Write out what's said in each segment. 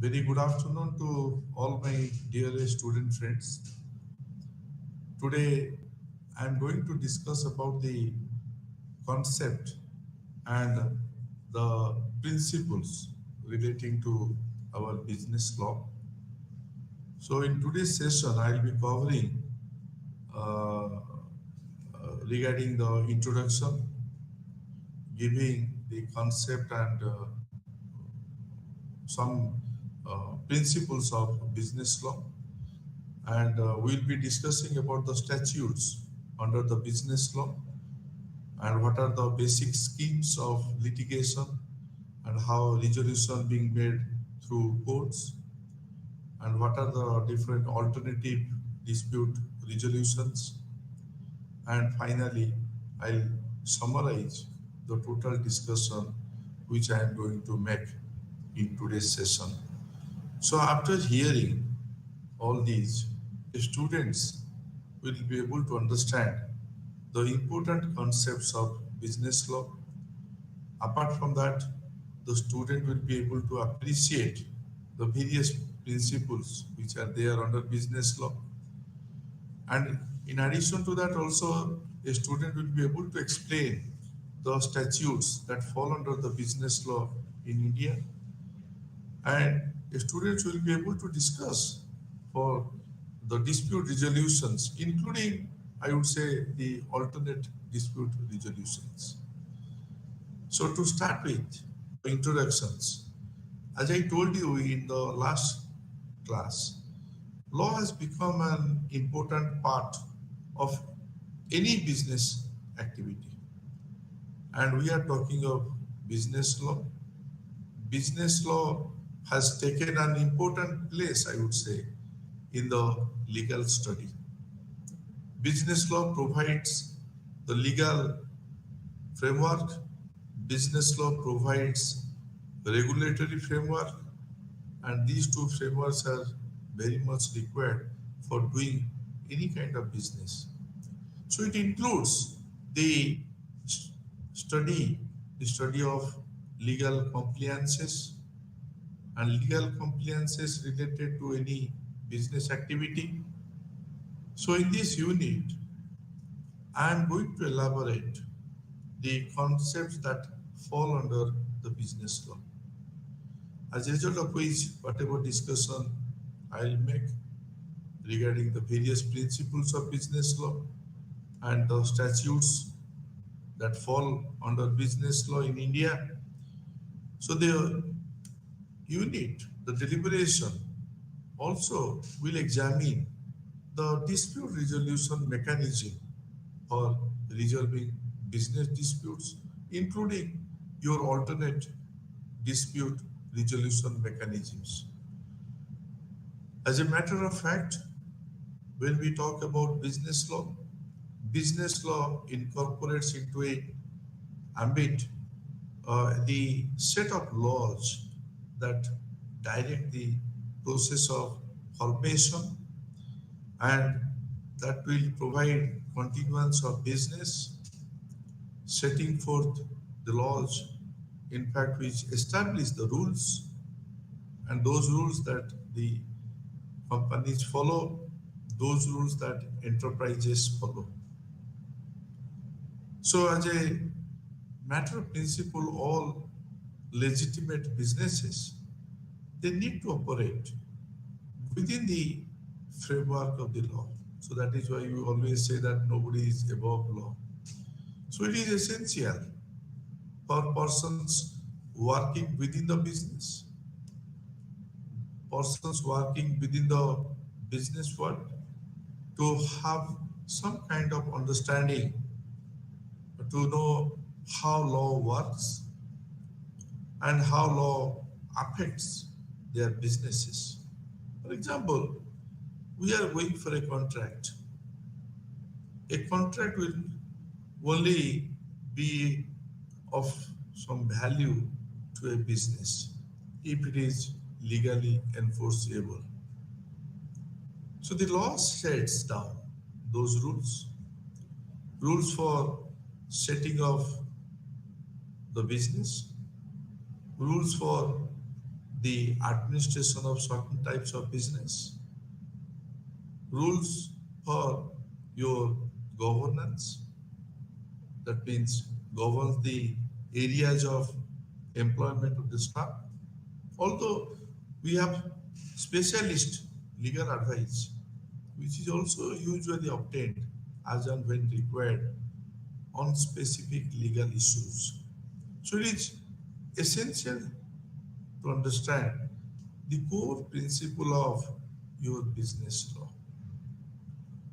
Very good afternoon to all my dear student friends. Today I am going to discuss about the concept and the principles relating to our business law. So in today's session I will be covering regarding the introduction, giving the concept and some principles of business law, and we'll be discussing about the statutes under the business law and what are the basic schemes of litigation and how resolution being made through courts, and what are the different alternative dispute resolutions, and finally I'll summarize the total discussion which I am going to make in today's session. So after hearing all these, students will be able to understand the important concepts of business law. Apart from that, the student will be able to appreciate the various principles which are there under business law. And in addition to that, also a student will be able to explain the statutes that fall under the business law in India, and students will be able to discuss for the dispute resolutions, including, I would say, the alternate dispute resolutions. So to start with the introductions, as I told you in the last class, law has become an important part of any business activity. And we are talking of business law. Business law has taken an important place, I would say, in the legal study. Business law provides the legal framework. Business law provides the regulatory framework, and these two frameworks are very much required for doing any kind of business. So it includes the study, the study of legal compliances and legal compliances related to any business activity. So in this unit, I am going to elaborate the concepts that fall under the business law. As a result of which, whatever discussion I'll make regarding the various principles of business law and the statutes that fall under business law in India. So the unit, the deliberation, also will examine the dispute resolution mechanism for resolving business disputes, including your alternate dispute resolution mechanisms. As a matter of fact, when we talk about business law incorporates into a ambit the set of laws that direct the process of formation and that will provide continuance of business, setting forth the laws, in fact, which establish the rules, and those rules that the companies follow, those rules that enterprises follow. So as a matter of principle, all legitimate businesses, they need to operate within the framework of the law. So that is why you always say that nobody is above law. So it is essential for persons working within the business, persons working within the business world, to have some kind of understanding, to know how law works and how law affects their businesses. For example, we are going for a contract. A contract will only be of some value to a business if it is legally enforceable. So the law sets down those rules for setting of the business, rules for the administration of certain types of business, rules for your governance, that means governs the areas of employment of the staff. Although we have specialist legal advice, which is also usually obtained as and when required on specific legal issues. So it is essential to understand the core principle of your business law.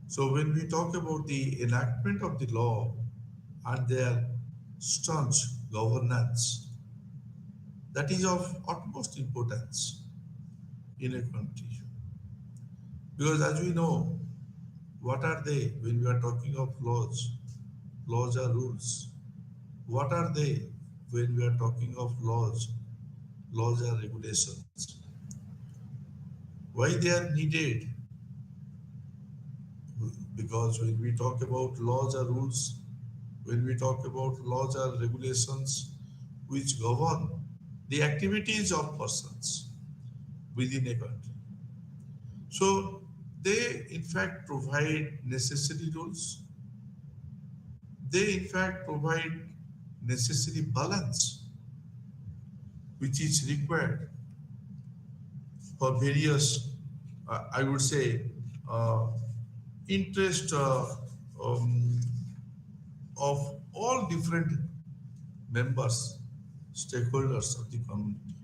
So when we talk about the enactment of the law and their staunch governance, that is of utmost importance in a country. Because as we know, what are they when we are talking of laws? Laws are rules. What are they when we are talking of laws? Laws are regulations. Why they are needed? Because when we talk about laws or rules, when we talk about laws or regulations which govern the activities of persons within a country. So they in fact provide necessary rules. They in fact provide necessary balance which is required for various, I would say, uh, interest um, of all different members, stakeholders of the community.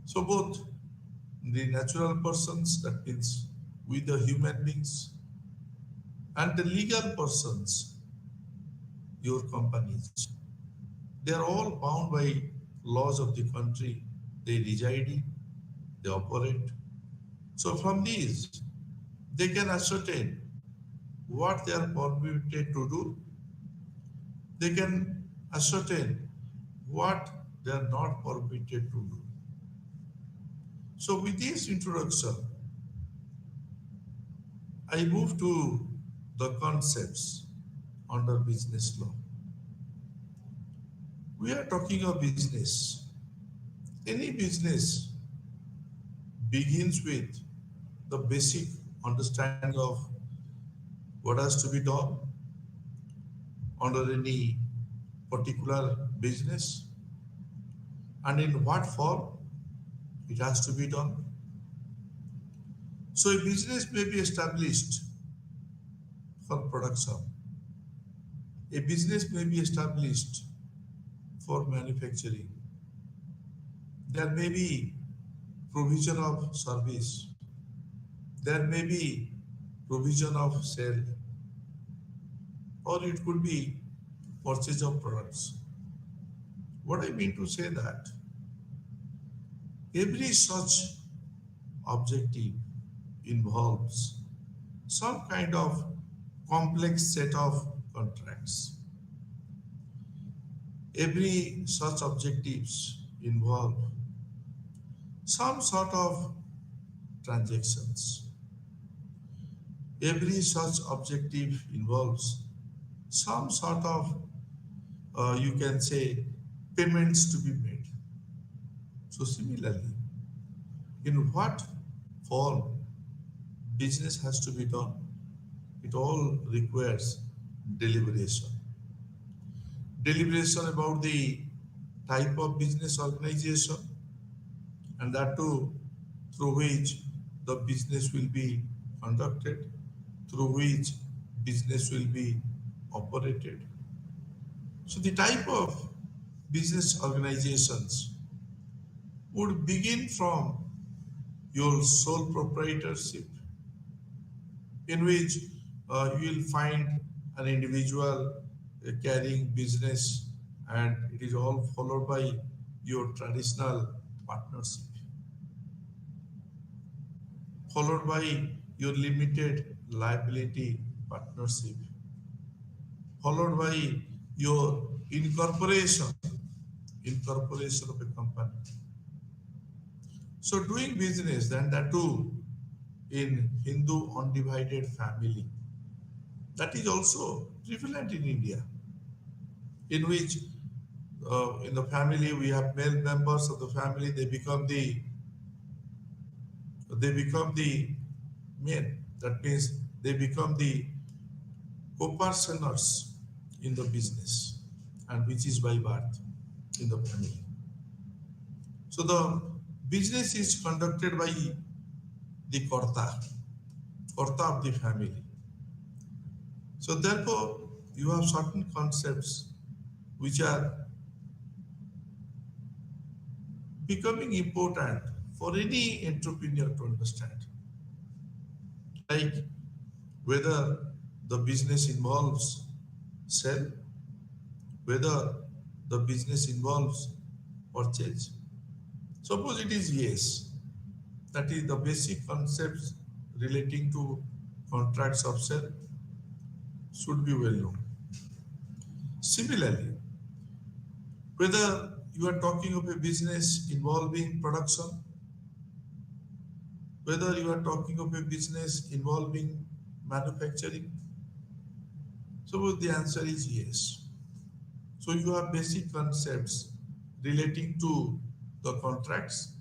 So both the natural persons, that means we the human beings, and the legal persons, your companies, they are all bound by laws of the country they reside in, they operate. So from these, they can ascertain what they are permitted to do. They can ascertain what they are not permitted to do. So with this introduction, I move to the concepts under business law. We are talking of business. Any business begins with the basic understanding of what has to be done under any particular business and in what form it has to be done. So a business may be established for production. A business may be established for manufacturing. There may be provision of service. There may be provision of sale, or it could be purchase of products. What I mean to say that every such objective involves some kind of complex set of contracts. Every such objectives involve some sort of transactions. Every such objective involves some sort of, you can say, payments to be made. So similarly, in what form business has to be done, it all requires deliberation. Deliberation about the type of business organization, and that too through which the business will be conducted, through which business will be operated. So the type of business organizations would begin from your sole proprietorship, in which you will find an individual carrying business, and it is all followed by your traditional partnership, followed by your limited liability partnership, followed by your incorporation of a company. So doing business, and that too in Hindu undivided family, that is also prevalent in India, in which In the family, we have male members of the family. They become the men. That means they become the co-partners in the business, and which is by birth in the family. So the business is conducted by the Karta of the family. So therefore, you have certain concepts which are becoming important for any entrepreneur to understand. Like whether the business involves sell, whether the business involves purchase. Suppose it is yes, that is the basic concepts relating to contracts of sale should be well known. Similarly, whether you are talking of a business involving production, whether you are talking of a business involving manufacturing, so the answer is yes. So you have basic concepts relating to the contracts,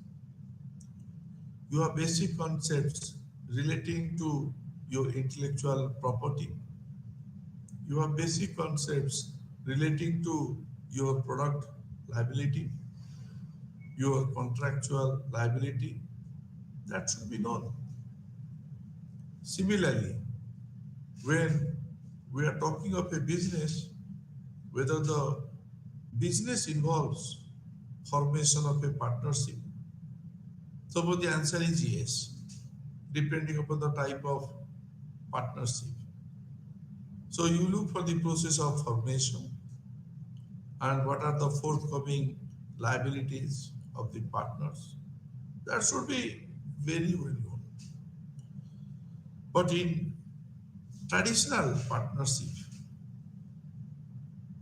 you have basic concepts relating to your intellectual property, you have basic concepts relating to your product liability, your contractual liability, that should be known. Similarly, when we are talking of a business, whether the business involves formation of a partnership, so the answer is yes, depending upon the type of partnership. So you look for the process of formation and what are the forthcoming liabilities of the partners. That should be very well known. But in traditional partnership,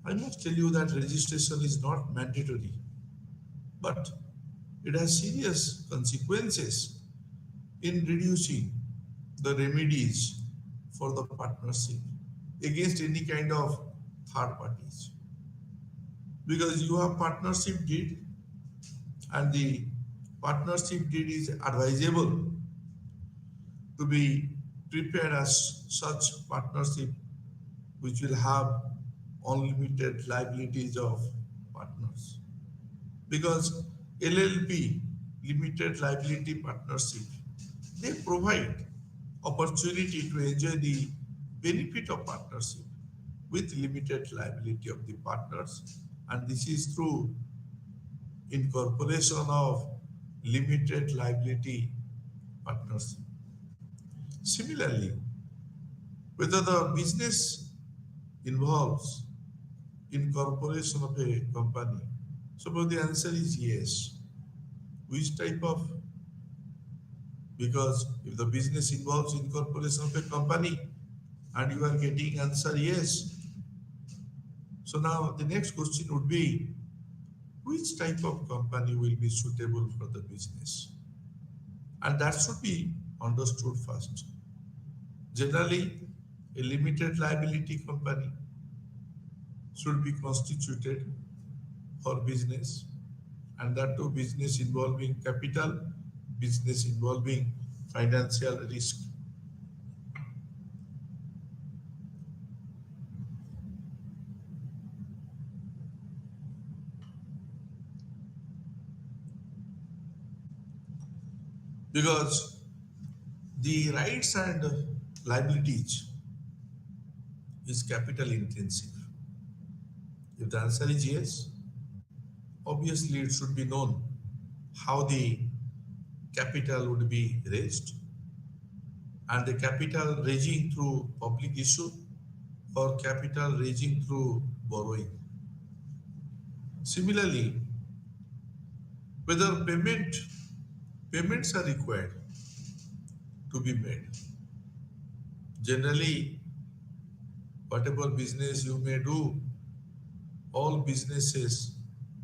I must tell you that registration is not mandatory, but it has serious consequences in reducing the remedies for the partnership against any kind of third parties. Because you have partnership deed and the partnership deed is advisable to be prepared as such partnership which will have unlimited liabilities of partners. Because LLP, limited liability partnership, they provide opportunity to enjoy the benefit of partnership with limited liability of the partners, and this is through incorporation of limited liability partnership. Similarly, whether the business involves incorporation of a company, so the answer is yes. Which type of? Because if the business involves incorporation of a company and you are getting answer yes, so now the next question would be, which type of company will be suitable for the business? And that should be understood first. Generally, a limited liability company should be constituted for business, and that too business involving capital, business involving financial risk. Because the rights and liabilities is capital intensive. If the answer is yes, obviously it should be known how the capital would be raised, and the capital raising through public issue or capital raising through borrowing. Similarly, whether payments are required to be made. Generally, whatever business you may do, all businesses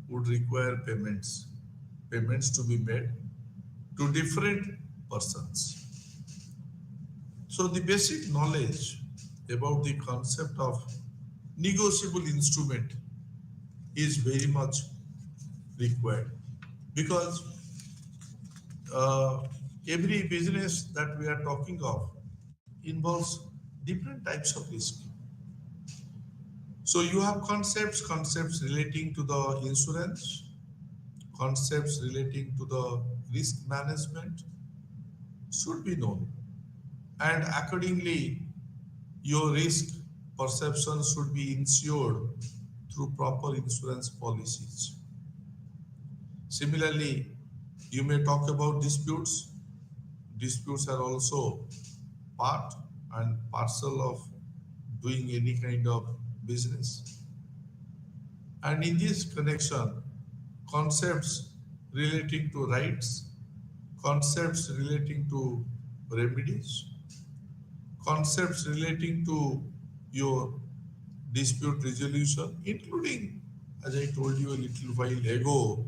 would require payments to be made to different persons. So the basic knowledge about the concept of negotiable instrument is very much required because every business that we are talking of involves different types of risk. So you have concepts relating to the insurance, concepts relating to the risk management should be known. And accordingly, your risk perception should be ensured through proper insurance policies. Similarly, you may talk about disputes. Disputes are also part and parcel of doing any kind of business. And in this connection, concepts relating to rights, concepts relating to remedies, concepts relating to your dispute resolution, including, as I told you a little while ago,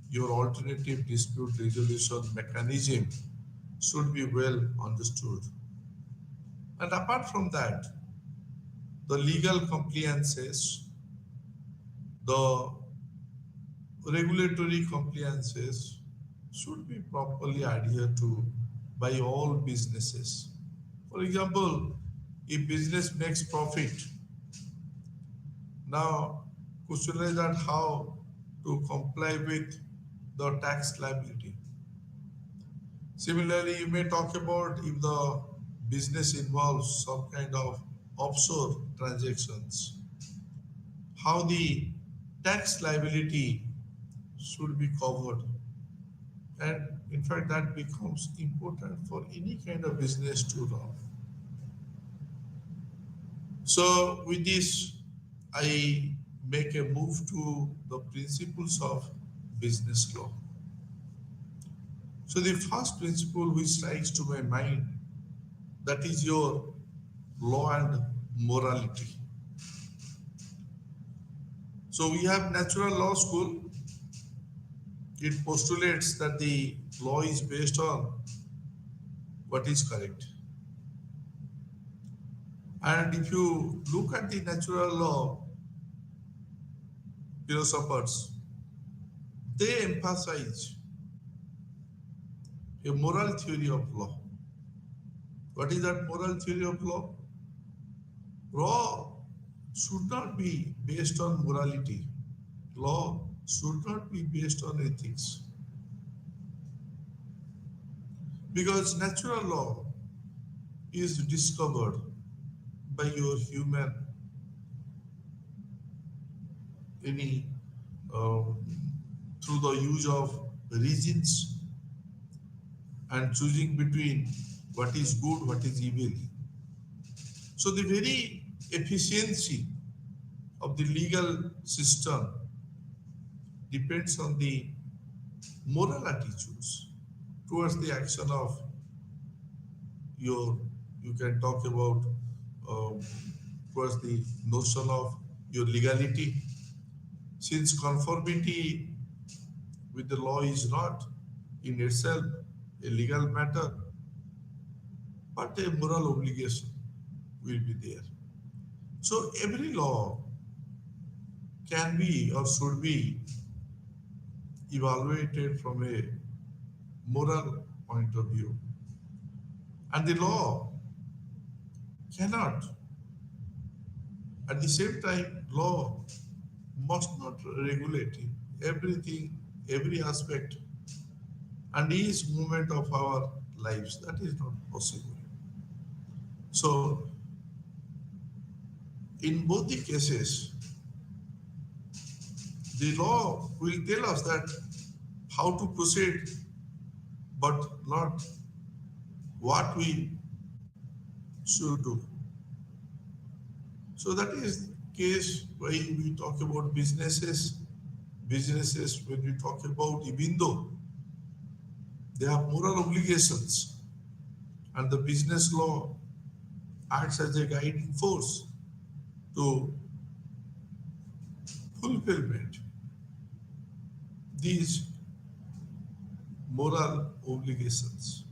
your alternative dispute resolution mechanism should be well understood. And apart from that, the legal compliances, the regulatory compliances should be properly adhered to by all businesses. For example, if business makes profit, now question is that how to comply with the tax liability. Similarly, you may talk about if the business involves some kind of offshore transactions, how the tax liability should be covered. And in fact, that becomes important for any kind of business to run. So, with this, I make a move to the principles of business law. So, the first principle which strikes to my mind, that is your law and morality. So, we have natural law school. It postulates that the law is based on what is correct. And if you look at the natural law philosophers, they emphasize a moral theory of law. What is that moral theory of law? Law should not be based on morality. Law should not be based on ethics. Because natural law is discovered by your human any um, through the use of reasons and choosing between what is good, what is evil. So the very efficiency of the legal system depends on the moral attitudes towards the action of your, you can talk about um, towards the notion of your legality. Since conformity with the law is not in itself a legal matter, but a moral obligation will be there. So every law can be or should be evaluated from a moral point of view. And the law cannot, at the same time, law must not regulate everything, every aspect, and each moment of our lives. That is not possible. So, in both the cases, the law will tell us that how to proceed, but not what we should do. So that is the case when we talk about businesses. Businesses, when we talk about, even though they have moral obligations, and the business law acts as a guiding force to fulfillment these moral obligations.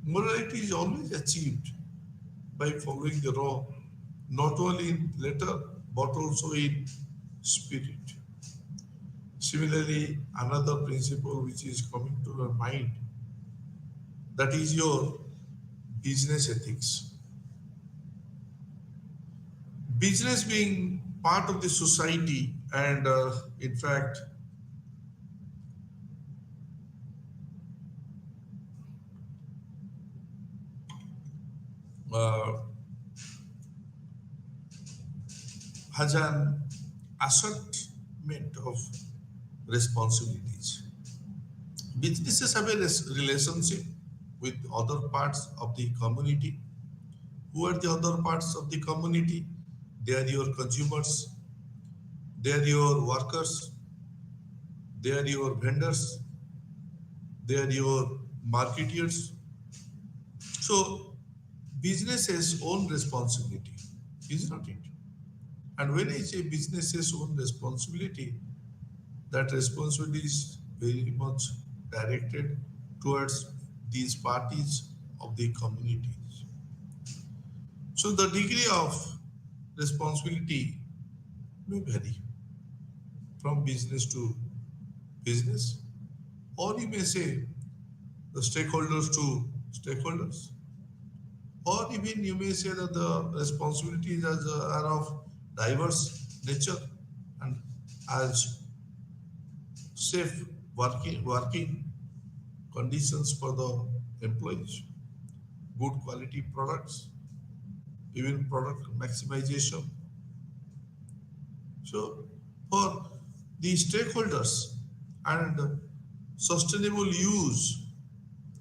Morality is always achieved by following the law, not only in letter but also in spirit. Similarly, another principle which is coming to your mind, that is your business ethics. Business being part of the society, and in fact, uh, has an assortment of responsibilities. Businesses have a relationship with other parts of the community. Who are the other parts of the community? They are your consumers, they are your workers, they are your vendors, they are your marketeers. So, businesses own responsibility, is not it? And when I say businesses own responsibility, that responsibility is very much directed towards these parties of the communities. So the degree of responsibility may vary from business to business, or you may say the stakeholders to stakeholders, or even you may say that the responsibilities are of diverse nature and as safe working conditions for the employees, good quality products, even product maximization. So, for the stakeholders and sustainable use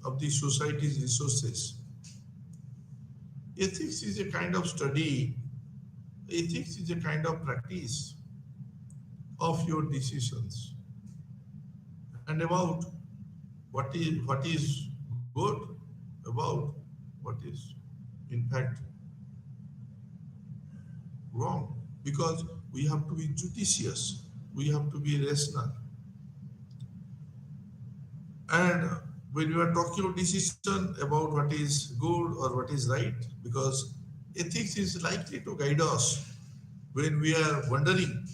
of the society's resources, ethics is a kind of study, ethics is a kind of practice of your decisions and about what is good, about what is in fact wrong, because we have to be judicious, we have to be rational. And when you are talking of decision about what is good or what is right, because ethics is likely to guide us when we are wondering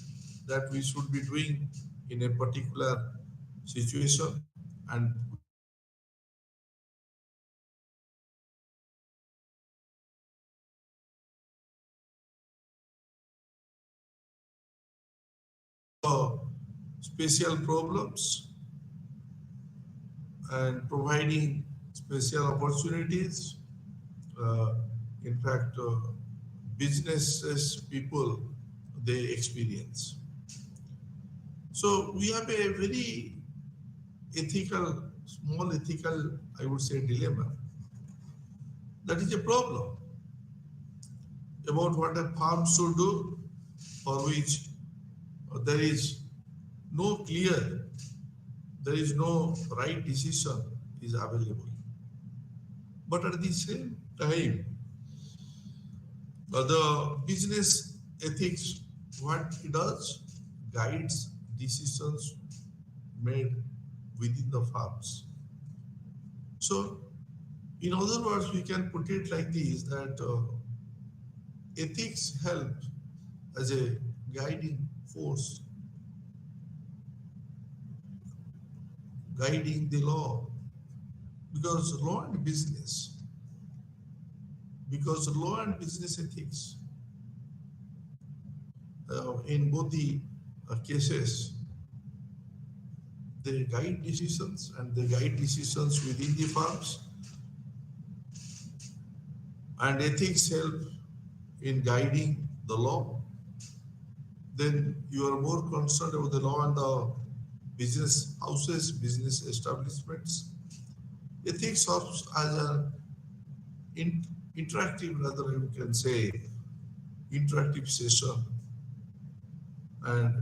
that we should be doing in a particular situation, and we are special problems and providing special opportunities. Uh, in fact, businesses people they experience. So we have a very ethical, small ethical, I would say, dilemma. That is a problem about what a farm should do, for which there is no clear, there is no right decision is available. But at the same time, the business ethics, what it does, guides decisions made within the farms. So, in other words, we can put it like this, that ethics help as a guiding force, guiding the law, because law and business, because law and business ethics, in both the cases, they guide decisions and they guide decisions within the farms, and ethics help in guiding the law. Then you are more concerned about the law and the business houses, business establishments. Ethics serves as an interactive, rather you can say, interactive session, and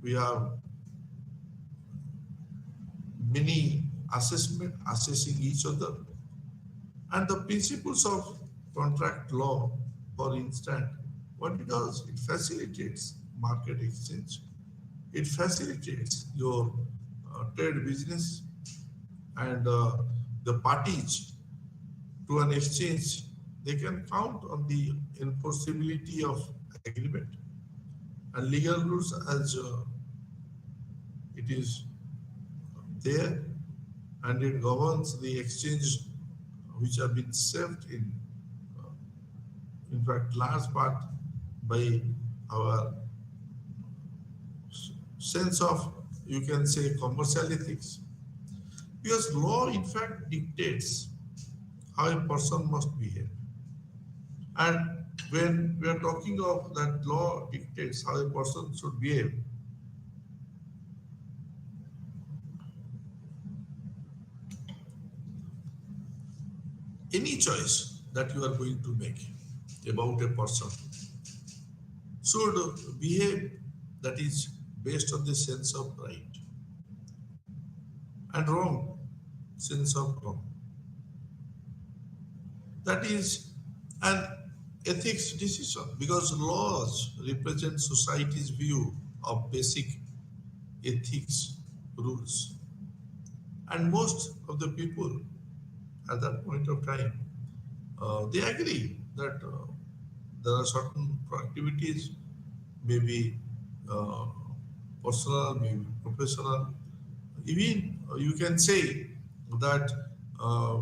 we have many assessing each other, and the principles of contract law, for instance, what it does, it facilitates market exchange, it facilitates your trade business, and the parties to an exchange, they can count on the enforceability of agreement. And legal rules as it is there, and it governs the exchange which have been saved uh, in fact, large part by our sense of, you can say, commercial ethics. Because law, in fact, dictates how a person must behave. And when we are talking of that law dictates how a person should behave, any choice that you are going to make about a person should behave that is based on the sense of right and wrong, sense of wrong. That is an ethics decision because laws represent society's view of basic ethics rules. And most of the people at that point of time, they agree that there are certain activities, maybe uh, personal, maybe professional. Even you can say that uh,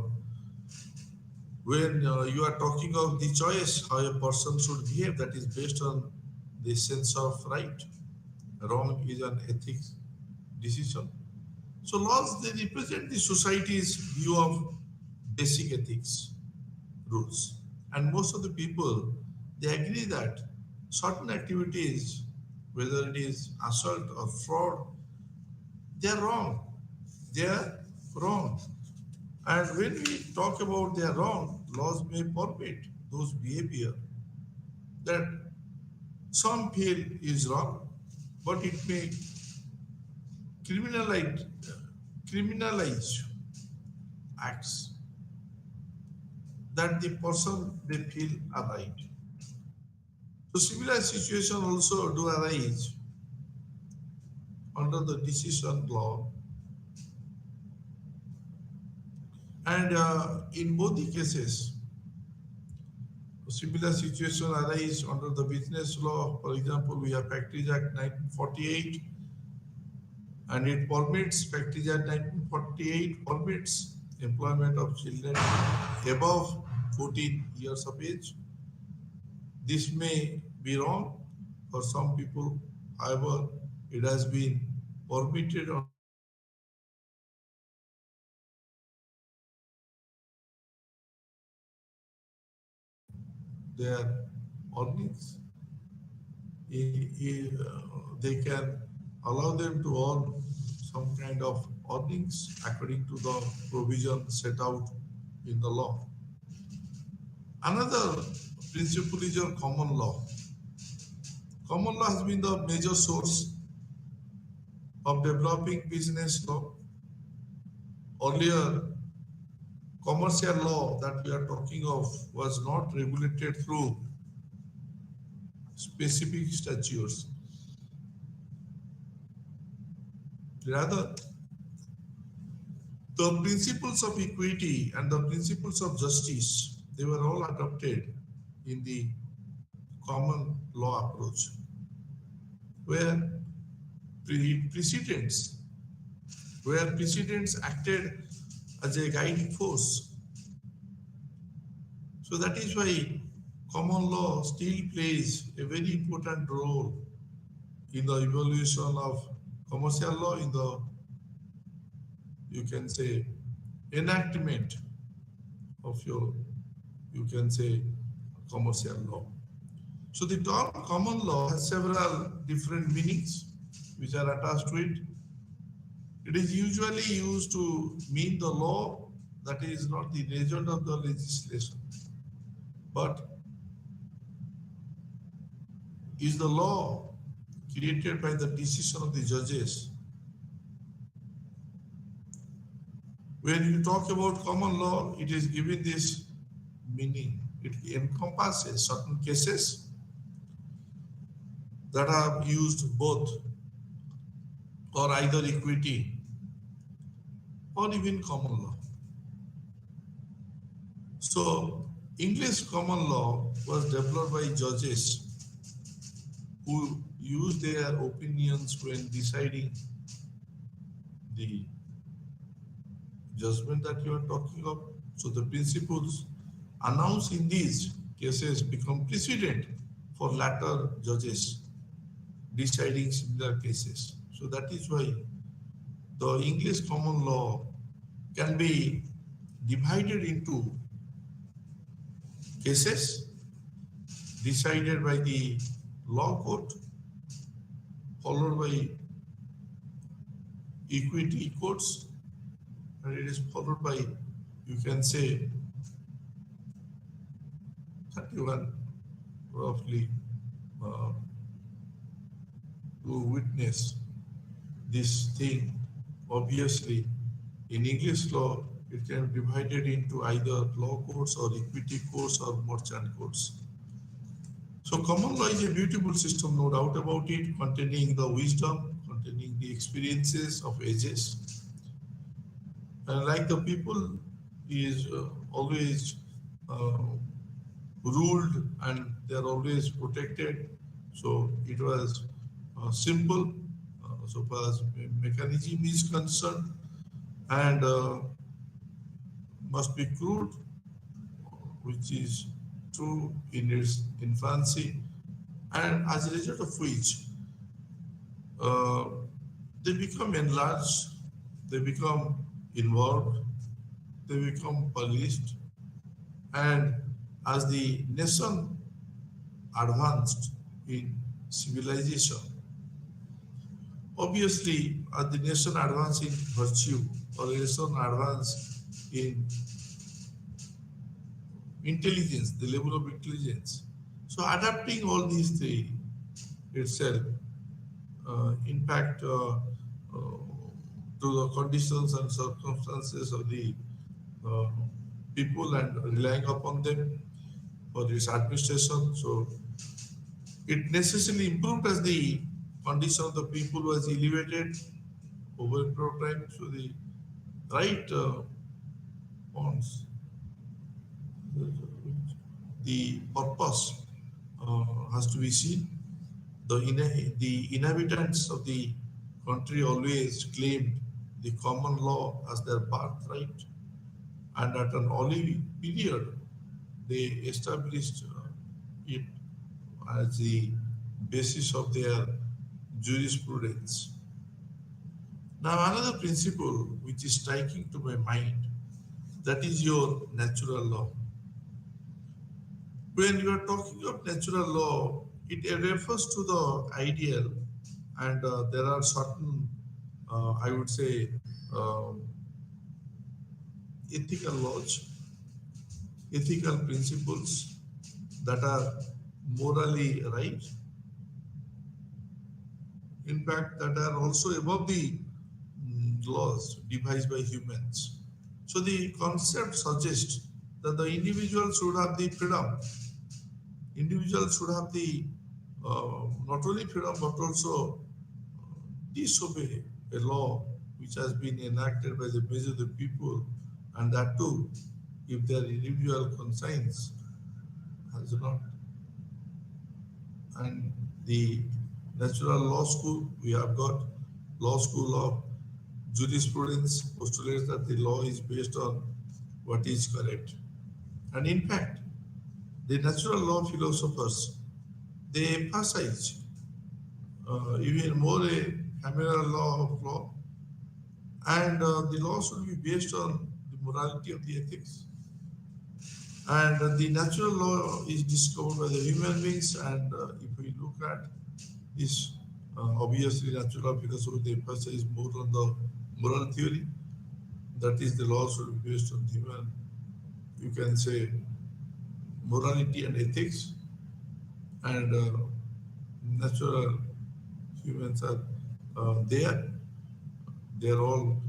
when you are talking of the choice how a person should behave, that is based on the sense of right. Wrong is an ethics decision. So laws, they represent the society's view of basic ethics rules. And most of the people, they agree that certain activities, whether it is assault or fraud, they are wrong. They are wrong. And when we talk about they are wrong, laws may permit those behavior that some feel is wrong, but it may criminalize, criminalize acts that the person they feel are right. So similar situation also do arise under the decision law, and in both the cases, similar situation arise under the business law. For example, we have Factories Act 1948, and it permits Factories Act 1948 permits employment of children above 14 years of age. This may be wrong for some people, however, it has been permitted under the business law for their earnings. They can allow them to earn some kind of earnings according to the provision set out in the law. Another principle is your common law. Common law has been the major source of developing business law. Earlier, commercial law that we are talking of was not regulated through specific statutes. Rather, the principles of equity and the principles of justice, they were all adopted in the common law approach, where precedents, where precedents acted as a guiding force. So that is why common law still plays a very important role in the evolution of commercial law, in the, you can say, enactment of your, you can say, commercial law. So the term common law has several different meanings which are attached to it. It is usually used to mean the law that is not the result of the legislation, but is the law created by the decision of the judges. When you talk about common law, it is given this meaning. It encompasses certain cases that have used both or either equity or even common law. So English common law was developed by judges who use their opinions when deciding the judgment that you are talking of. So the principles announced in these cases become precedent for later judges deciding similar cases. So that is why the English common law can be divided into cases decided by the law court, followed by equity courts, and it is followed by, you can say, 31 roughly uh, to witness this thing. Obviously, in English law, it can be divided into either law courts or equity courts or merchant courts. So common law is a beautiful system, no doubt about it, containing the wisdom, containing the experiences of ages. And like the people is always uh, ruled and they are always protected. So it was simple so far as mechanism is concerned, and must be crude, which is true in its infancy, and as a result of which uh, they become enlarged, they become involved, they become policed, and as the nation advanced in civilization, obviously as the nation advanced in virtue or nation advanced in intelligence, the level of intelligence. So adapting all these three itself impact to the conditions and circumstances of the uh, people and relying upon them for its administration. So it necessarily improved as the condition of the people was elevated over a period of time. So the right bonds, the purpose has to be seen. The inhabitants of the country always claimed the common law as their birthright, and at an early period, they established it as the basis of their jurisprudence. Now, another principle which is striking to my mind, that is your natural law. When you are talking of natural law, it refers to the ideal, and there are certain, I would say, um ethical laws, ethical principles that are morally right, in fact, that are also above the laws devised by humans. So the concept suggests that the individual should have the freedom. Individual should have the not only freedom but also disobey a law which has been enacted by the majority of the people, and that too if their individual conscience has not. And the natural law school, we have got law school of jurisprudence postulates that the law is based on what is correct. And in fact, the natural law philosophers, they emphasize even more a cameral law of law, and the law should be based on the morality of the ethics. And the natural law is discovered by the human beings, and if we look at this, obviously natural law philosophy, the emphasis is more on the moral theory, that is the law should be based on human, you can say, morality and ethics, and natural humans are there. They are all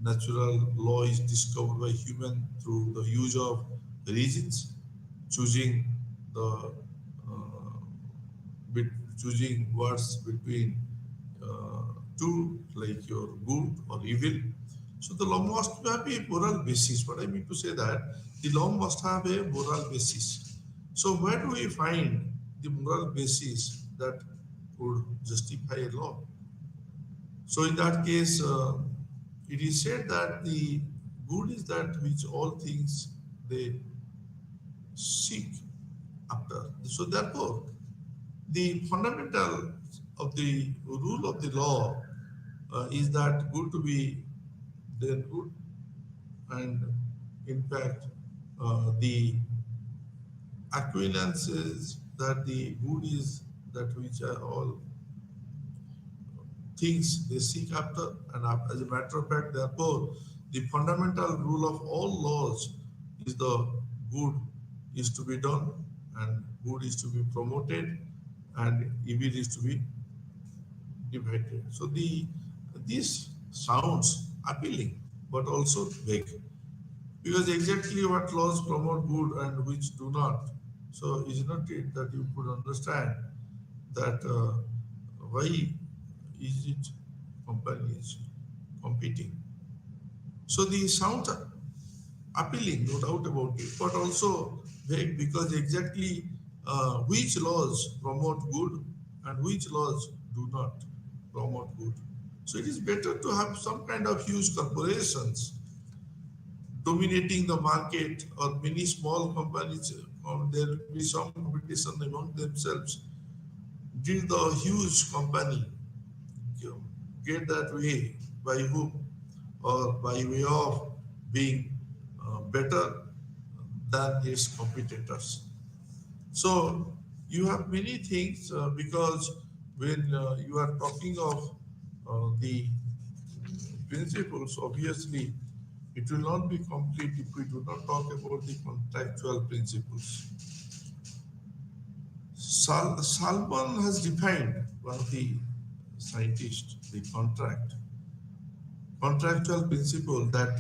natural law is discovered by human through the use of reasons, choosing the bit, choosing words between two, like your good or evil. So the law must have a moral basis. What I mean to say that the law must have a moral basis. So where do we find the moral basis that would justify a law. So in that case, it is said that the good is that which all things they seek after. So therefore, the fundamental of the rule of the law is that good to be then good, and in fact, the acquaintance is that the good is that which are all things they seek after, and as a matter of fact, therefore, the fundamental rule of all laws is the good is to be done, and good is to be promoted, and evil is to be divided. So this sounds appealing, but also vague, because exactly what laws promote good and which do not. So is not it that you could understand that why is it companies competing? So the sounds are appealing, no doubt about it, but also vague, because exactly which laws promote good and which laws do not promote good. So it is better to have some kind of huge corporations dominating the market, or many small companies, or there will be some competition among themselves. Did the huge company get that way? By whom? Or by way of being better than its competitors. So you have many things, because when you are talking of the principles, obviously it will not be complete if we do not talk about the contractual principles. Salman has defined, one of the scientists, the contractual principle, that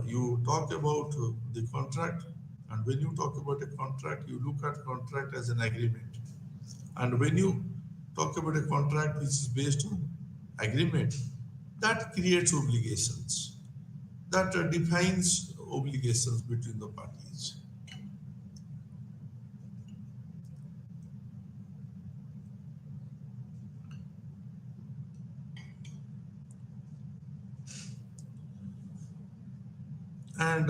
you talk about the contract, and when you talk about a contract, you look at contract as an agreement. And when you talk about a contract which is based on agreement, that creates obligations, that defines obligations between the parties. And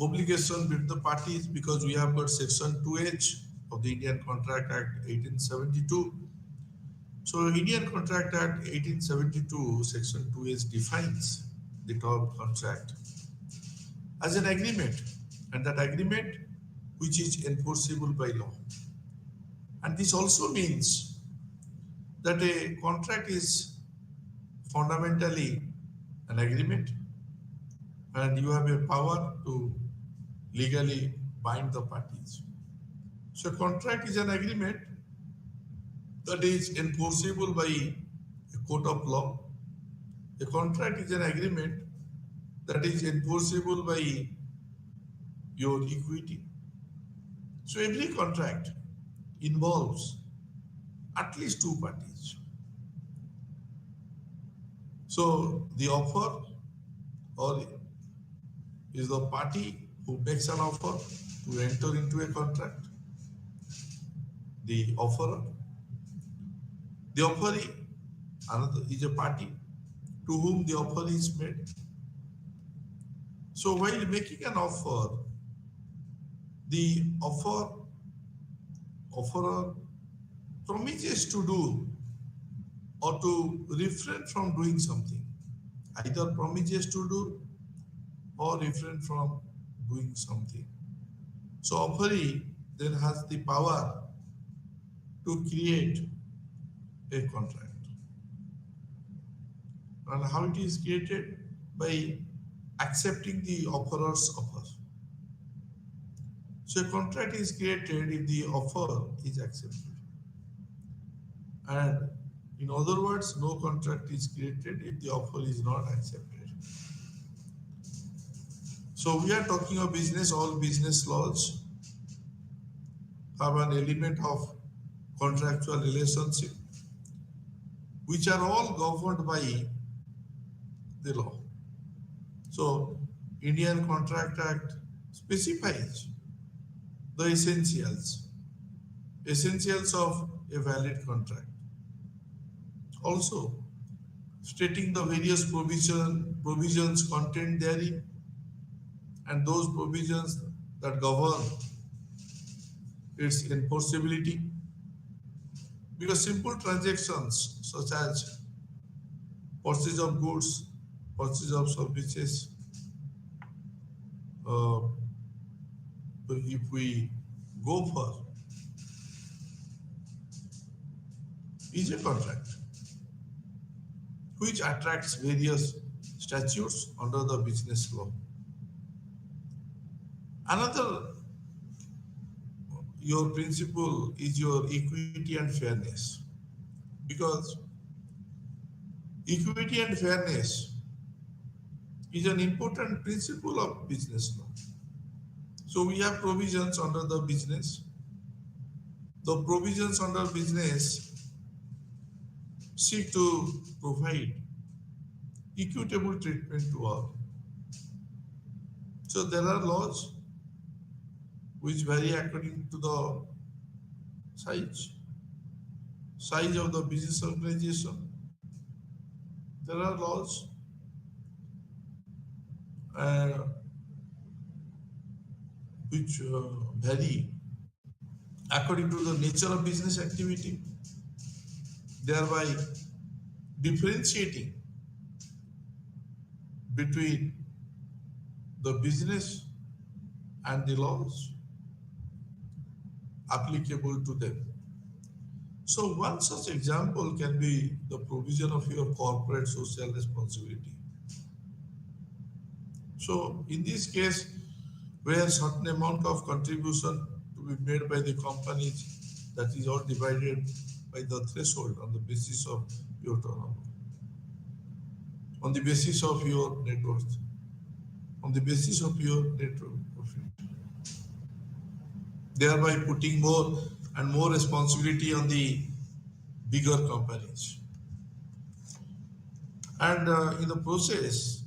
obligation between the parties, because we have got section 2H of the Indian Contract Act 1872. So Indian Contract Act 1872 section 2H defines the term contract as an agreement, and that agreement which is enforceable by law. And this also means that a contract is fundamentally an agreement, and you have a power to legally bind the parties. So a contract is an agreement that is enforceable by a court of law. A contract is an agreement that is enforceable by your equity. So every contract involves at least two parties. So the offer, or is the party who makes an offer to enter into a contract, the offerer. The offeree, another, is a party to whom the offer is made. So while making an offer, the offerer promises to do or to refrain from doing something, either promises to do or refrain from doing something. So offeree then has the power to create a contract. And how it is created? By accepting the offerer's offer. So a contract is created if the offer is accepted. And in other words, no contract is created if the offer is not accepted. So we are talking of business. All business laws have an element of contractual relationship, which are all governed by the law. So Indian Contract Act specifies the essentials of a valid contract. Also, stating the various provisions contained therein and those provisions that govern its enforceability. Because simple transactions such as purchase of goods, purchase of services, uh, if we go for is a contract which attracts various statutes under the business law. Another your principle is your equity and fairness because equity and fairness is an important principle of business law. So we have provisions under the business. The provisions under business seek to provide equitable treatment to all. So there are laws which vary according to the size, size of the business organization. There are laws uh, which vary according to the nature of business activity, thereby differentiating between the business and the laws applicable to them. So one such example can be the provision of your corporate social responsibility. So in this case, where certain amount of contribution to be made by the companies, that is all divided by the threshold on the basis of your turnover, on the basis of your net worth, on the basis of your net profit, thereby putting more and more responsibility on the bigger companies. And in the process,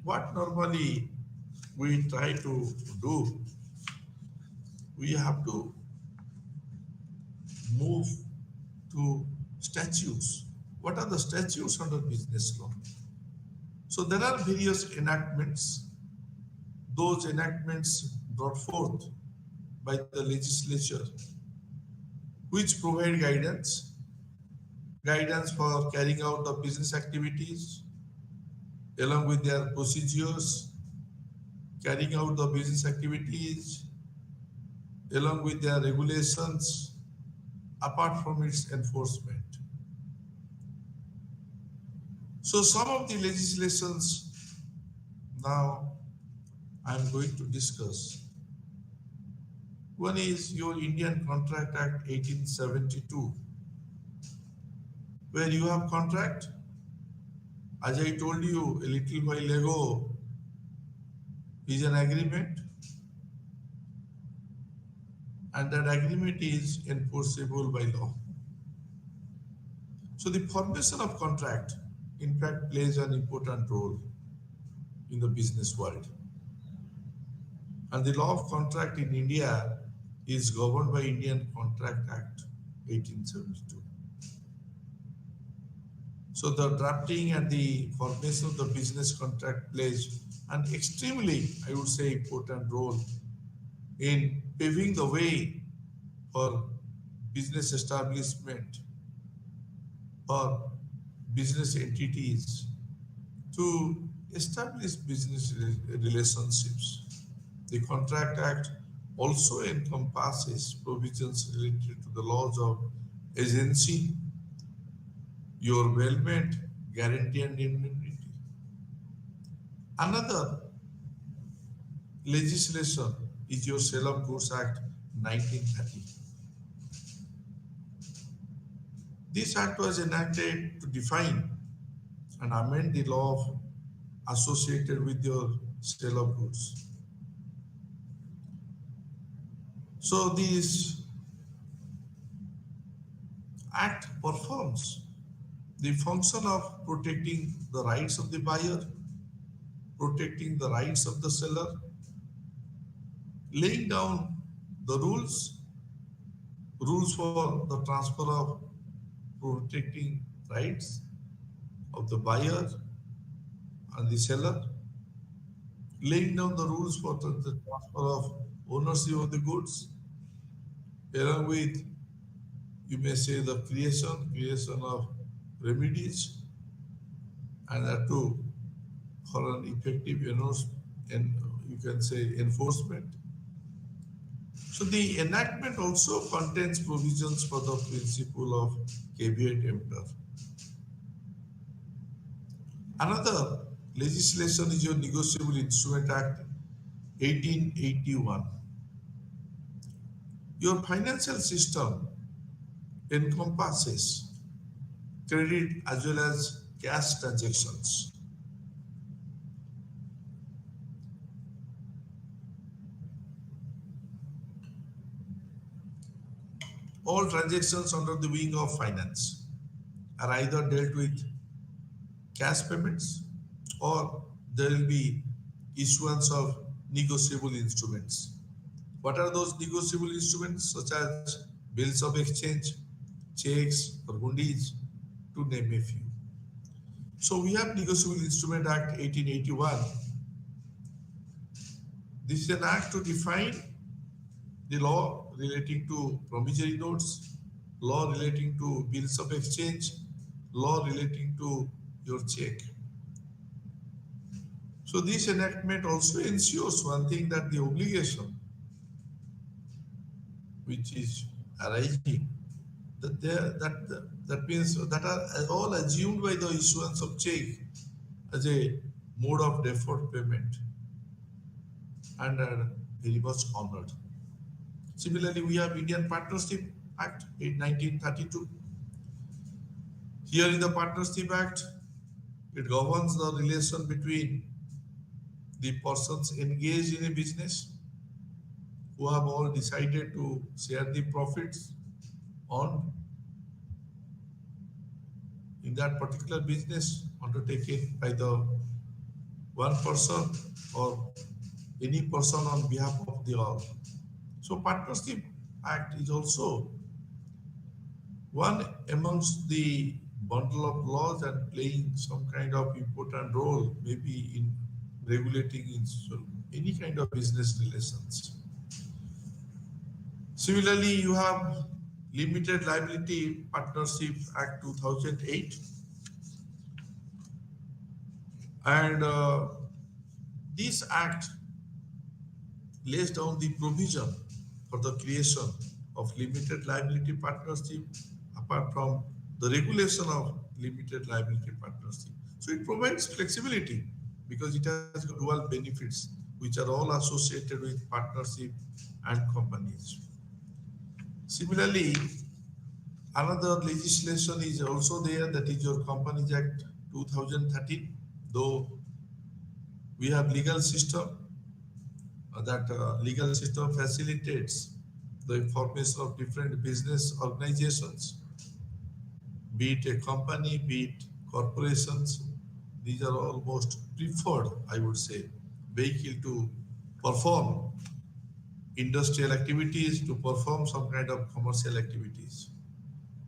what normally we try to do, we have to move to statutes. What are the statutes under business law? So there are various enactments. Those enactments brought forth by the legislature, which provide guidance for carrying out the business activities, along with their procedures, carrying out the business activities, along with their regulations, apart from its enforcement. So some of the legislations now I'm going to discuss. One is your Indian Contract Act 1872, where you have contract. As I told you a little while ago, is an agreement, and that agreement is enforceable by law. So the formation of contract, in fact, plays an important role in the business world. And the law of contract in India is governed by Indian Contract Act 1872. So the drafting and the formation of the business contract plays an extremely, I would say, important role in paving the way for business establishment or business entities to establish business relationships. The Contract Act also encompasses provisions related to the laws of agency, your welfare, guarantee and indemnity. Another legislation is your Sale of Goods Act 1930. This act was enacted to define and amend the law associated with your sale of goods. So this act performs the function of protecting the rights of the buyer, protecting the rights of the seller, laying down the rules for the transfer of protecting rights of the buyer and the seller, laying down the rules for the transfer of ownership of the goods, along with, you may say, the creation of remedies, and that too for an effective, and you can say enforcement. So the enactment also contains provisions for the principle of caveat emptor. Another legislation is your Negotiable Instrument Act 1881. Your financial system encompasses credit as well as cash transactions. All transactions under the wing of finance are either dealt with cash payments or there will be issuance of negotiable instruments. What are those negotiable instruments? Such as bills of exchange, checks, or hundies, to name a few. So we have Negotiable Instrument Act 1881. This is an act to define the law relating to promissory notes, law relating to bills of exchange, law relating to your check. So this enactment also ensures one thing, that the obligation which is arising, that means that are all assumed by the issuance of check as a mode of deferred payment and are very much honored. Similarly, we have Indian Partnership Act 1932. Here in the Partnership Act, it governs the relation between the persons engaged in a business who have all decided to share the profits on in that particular business undertaken by the one person or any person on behalf of the all. So Partnership Act is also one amongst the bundle of laws and playing some kind of important role, maybe in regulating any kind of business relations. Similarly, you have Limited Liability Partnership Act 2008, and this act lays down the provision for the creation of limited liability partnership apart from the regulation of limited liability partnership. So it provides flexibility because it has got dual benefits which are all associated with partnership and companies. Similarly, another legislation is also there, that is your Companies Act 2013. Though we have legal system, that legal system facilitates the formation of different business organizations, be it a company, be it corporations. These are almost preferred, I would say, vehicle to perform industrial activities, to perform some kind of commercial activities.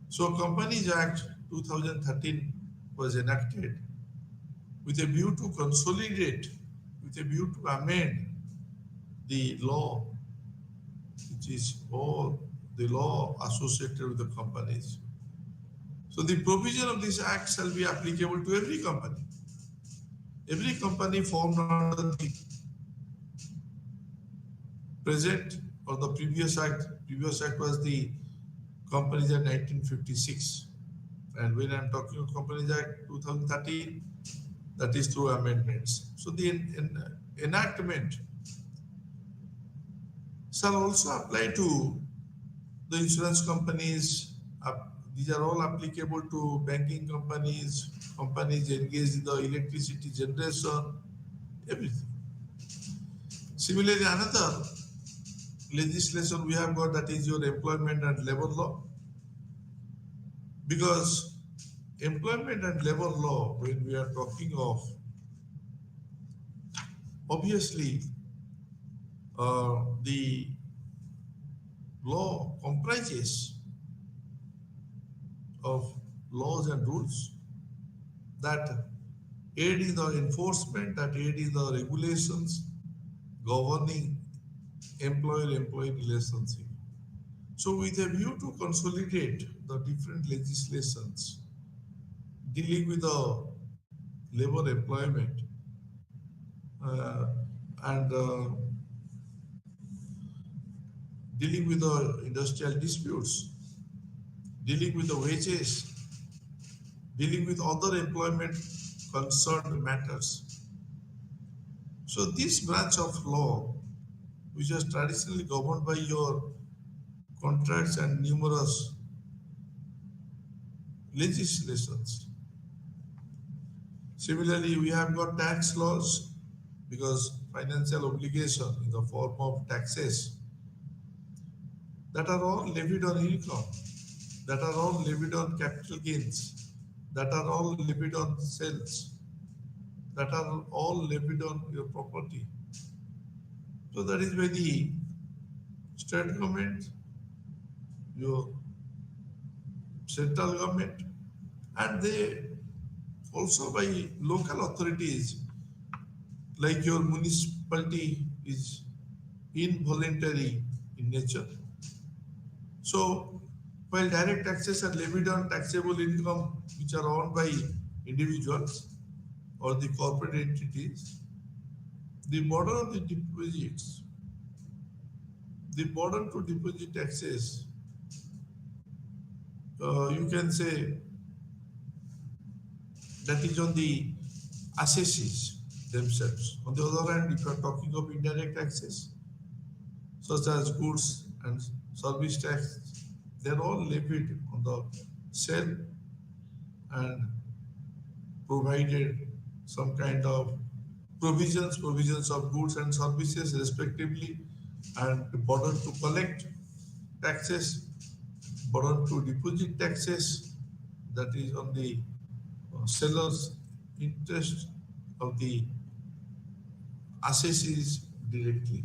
So Companies Act 2013 was enacted with a view to consolidate, with a view to amend the law, which is all the law associated with the companies. So the provision of this act shall be applicable to every company. Every company formed under the present or the previous act was the Companies Act 1956. And when I'm talking of Companies Act 2013, that is through amendments. So the enactment shall also apply to the insurance companies. These are all applicable to banking companies, companies engaged in the electricity generation, everything. Similarly, another legislation we have got, that is your employment and labor law. Because employment and labor law, when we are talking of, obviously the law comprises of laws and rules that aid in the enforcement, that aid in the regulations governing employer-employee relationship. So with a view to consolidate the different legislations dealing with the labor employment uh, and dealing with the industrial disputes, dealing with the wages, dealing with other employment concerned matters. So this branch of law, which is traditionally governed by your contracts and numerous legislations. Similarly, we have got tax laws because financial obligation in the form of taxes that are all levied on income, that are all levied on capital gains, that are all levied on sales, that are all levied on your property. So that is by the state government, your central government, and they also by local authorities like your municipality is involuntary in nature. So while direct taxes are levied on taxable income which are owned by individuals or the corporate entities, the burden of the deposits, the burden to deposit taxes, you can say that is on the assessees themselves. On the other hand, if you are talking of indirect taxes, such as goods and service tax, they're all levied on the sale and provided some kind of provisions of goods and services respectively, and burden to collect taxes, burden to deposit taxes, that is on the seller's interest of the assessees directly.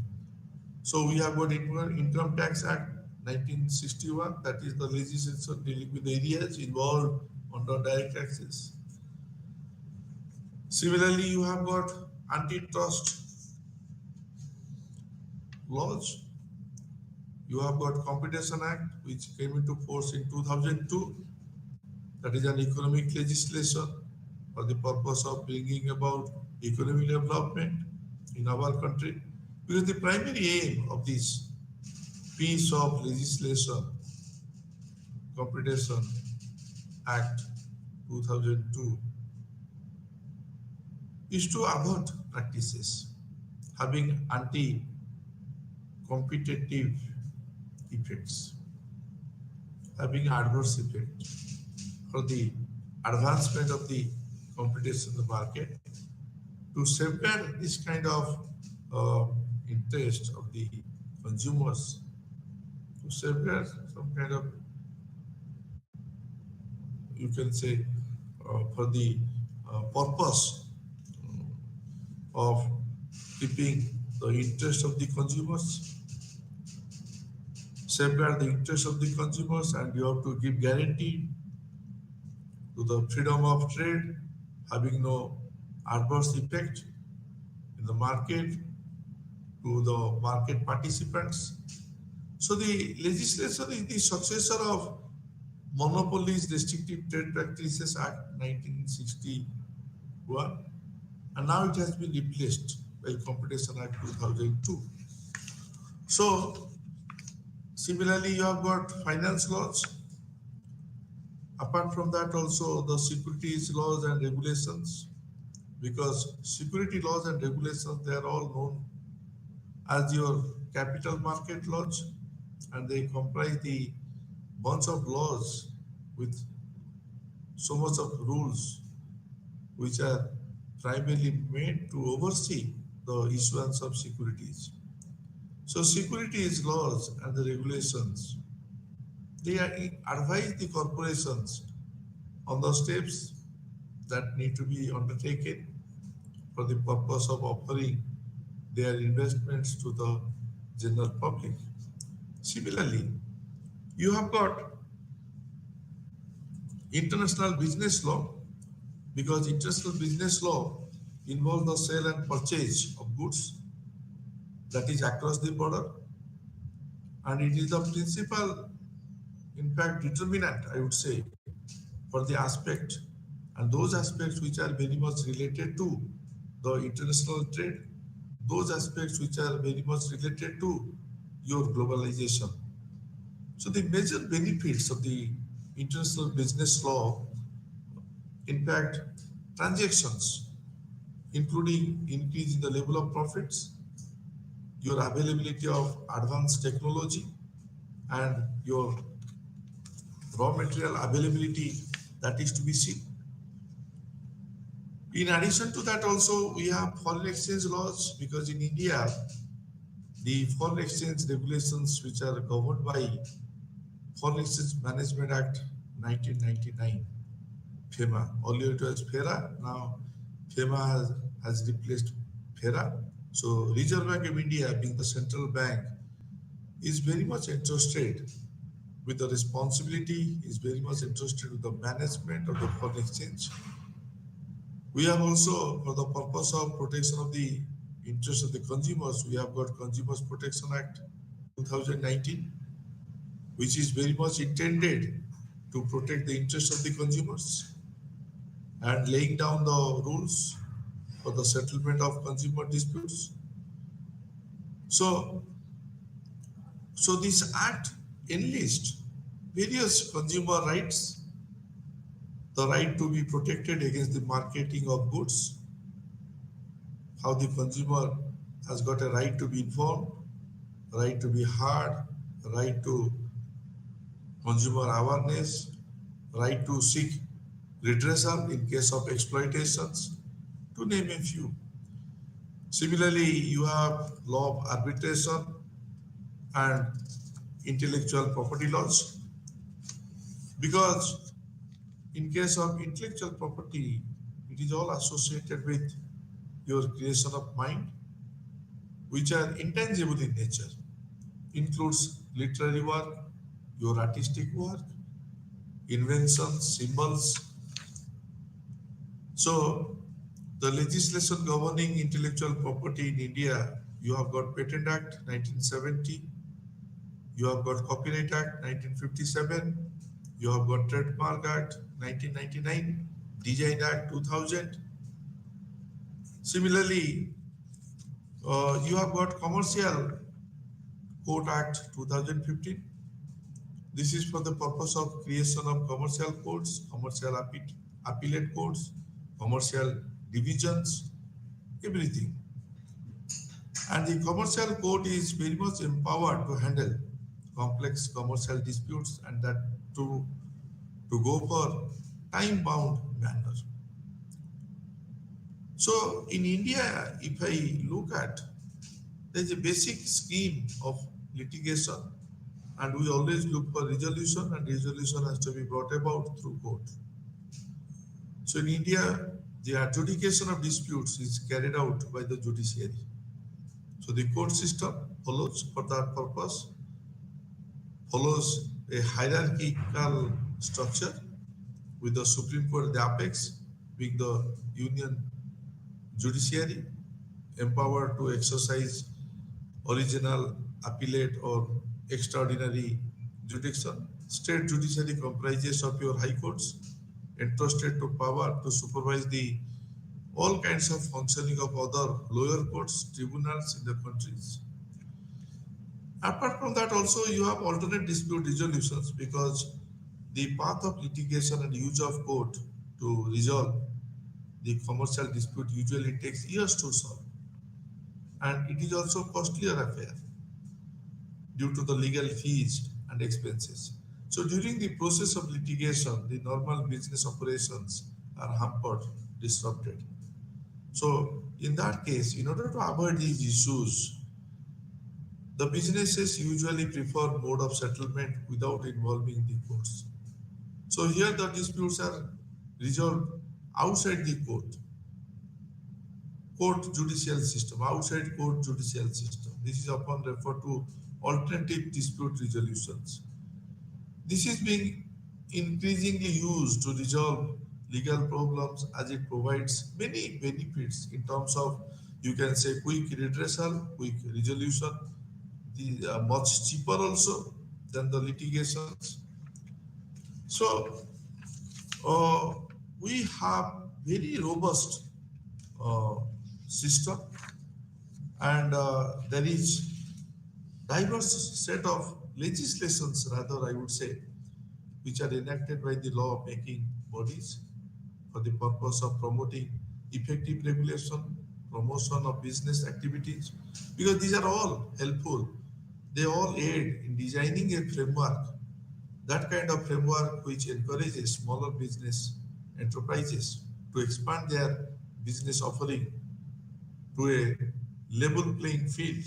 So we have got Income Tax Act 1961, that is the legislation dealing with the areas involved under direct taxes. Similarly, you have got antitrust laws. You have got Competition Act, which came into force in 2002. That is an economic legislation for the purpose of bringing about economic development in our country. Because the primary aim of this piece of legislation, Competition Act 2002, is to avoid practices having anti-competitive effects, having adverse effect for the advancement of the competition in the market, to safeguard this kind of interest of the consumers, to safeguard some kind of, you can say, for the purpose of keeping the interest of the consumers, safeguard the interest of the consumers, and you have to give guarantee to the freedom of trade, having no adverse effect in the market to the market participants. So the legislation is the successor of Monopolies Restrictive Trade Practices Act 1961, and now it has been replaced by Competition Act 2002. So similarly, you have got finance laws. Apart from that, also the securities laws and regulations, because security laws and regulations, they are all known as your capital market laws, and they comprise the bunch of laws with so much of rules which are primarily made to oversee the issuance of securities. So securities laws and the regulations, they advise the corporations on the steps that need to be undertaken for the purpose of offering their investments to the general public. Similarly, you have got International business law, because international business law involves the sale and purchase of goods that is across the border, and it is the principal, in fact, determinant, I would say, for the aspect and those aspects which are very much related to the international trade, those aspects which are very much related to your globalization. So the major benefits of the international business law, in fact, transactions, including increase in the level of profits, your availability of advanced technology, and your raw material availability, that is to be seen. In addition to that, also we have foreign exchange laws, because in India, the foreign exchange regulations which are governed by Foreign Exchange Management Act 1999, FEMA. Earlier it was FERA, now FEMA has replaced FERA. So Reserve Bank of India, being the central bank, is very much entrusted with the responsibility, is very much interested with the management of the foreign exchange. We have also, for the purpose of protection of the interests of the consumers, we have got Consumers Protection Act 2019, which is very much intended to protect the interests of the consumers and laying down the rules for the settlement of consumer disputes. So, so this act enlists various consumer rights: the right to be protected against the marketing of goods, how the consumer has got a right to be informed, right to be heard, right to consumer awareness, right to seek redressal in case of exploitations, to name a few. Similarly, you have law of arbitration and intellectual property laws, because in case of intellectual property, it is all associated with your creation of mind, which are intangible in nature, includes literary work, your artistic work, inventions, symbols. So the legislation governing intellectual property in India, you have got Patent Act 1970, you have got Copyright Act 1957, you have got Trademark Act 1999, Design Act 2000. Similarly, you have got Commercial Code Act 2015. This is for the purpose of creation of commercial codes, commercial appellate codes, commercial divisions, everything. And the commercial code is very much empowered to handle complex commercial disputes, and that to go for time-bound manner. So in India, if I look at, there's a basic scheme of litigation, and we always look for resolution, and resolution has to be brought about through court. So in India, the adjudication of disputes is carried out by the judiciary. So the court system follows, for that purpose, follows a hierarchical structure, with the Supreme Court, the apex, being the union judiciary, empowered to exercise original, appellate, or extraordinary jurisdiction. State judiciary comprises of your high courts, entrusted to power to supervise the all kinds of functioning of other lower courts, tribunals in the countries. Apart from that, also you have alternate dispute resolutions, because the path of litigation and use of court to resolve the commercial dispute usually takes years to solve, and it is also costlier affair due to the legal fees and expenses. So during the process of litigation, the normal business operations are hampered, disrupted. So in that case, in order to avoid these issues, the businesses usually prefer mode of settlement without involving the courts. So here the disputes are resolved outside the court judicial system, outside court judicial system. This is often referred to alternative dispute resolutions. This is being increasingly used to resolve legal problems as it provides many benefits in terms of, you can say, quick redressal, quick resolution, the much cheaper also than the litigations. So uh, we have very robust uh, system, and there is diverse set of legislations, rather I would say, which are enacted by the law making bodies for the purpose of promoting effective regulation, promotion of business activities, because these are all helpful. They all aid in designing a framework, that kind of framework which encourages smaller business enterprises to expand their business offering to a level playing field.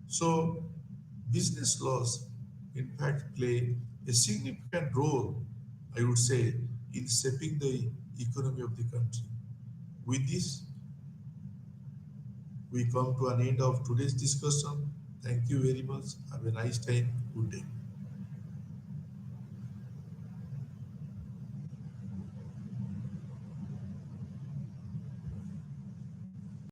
So, business laws, in fact, play a significant role, I would say, in shaping the economy of the country. With this, we come to an end of today's discussion. Thank you very much. Have a nice time. Good day.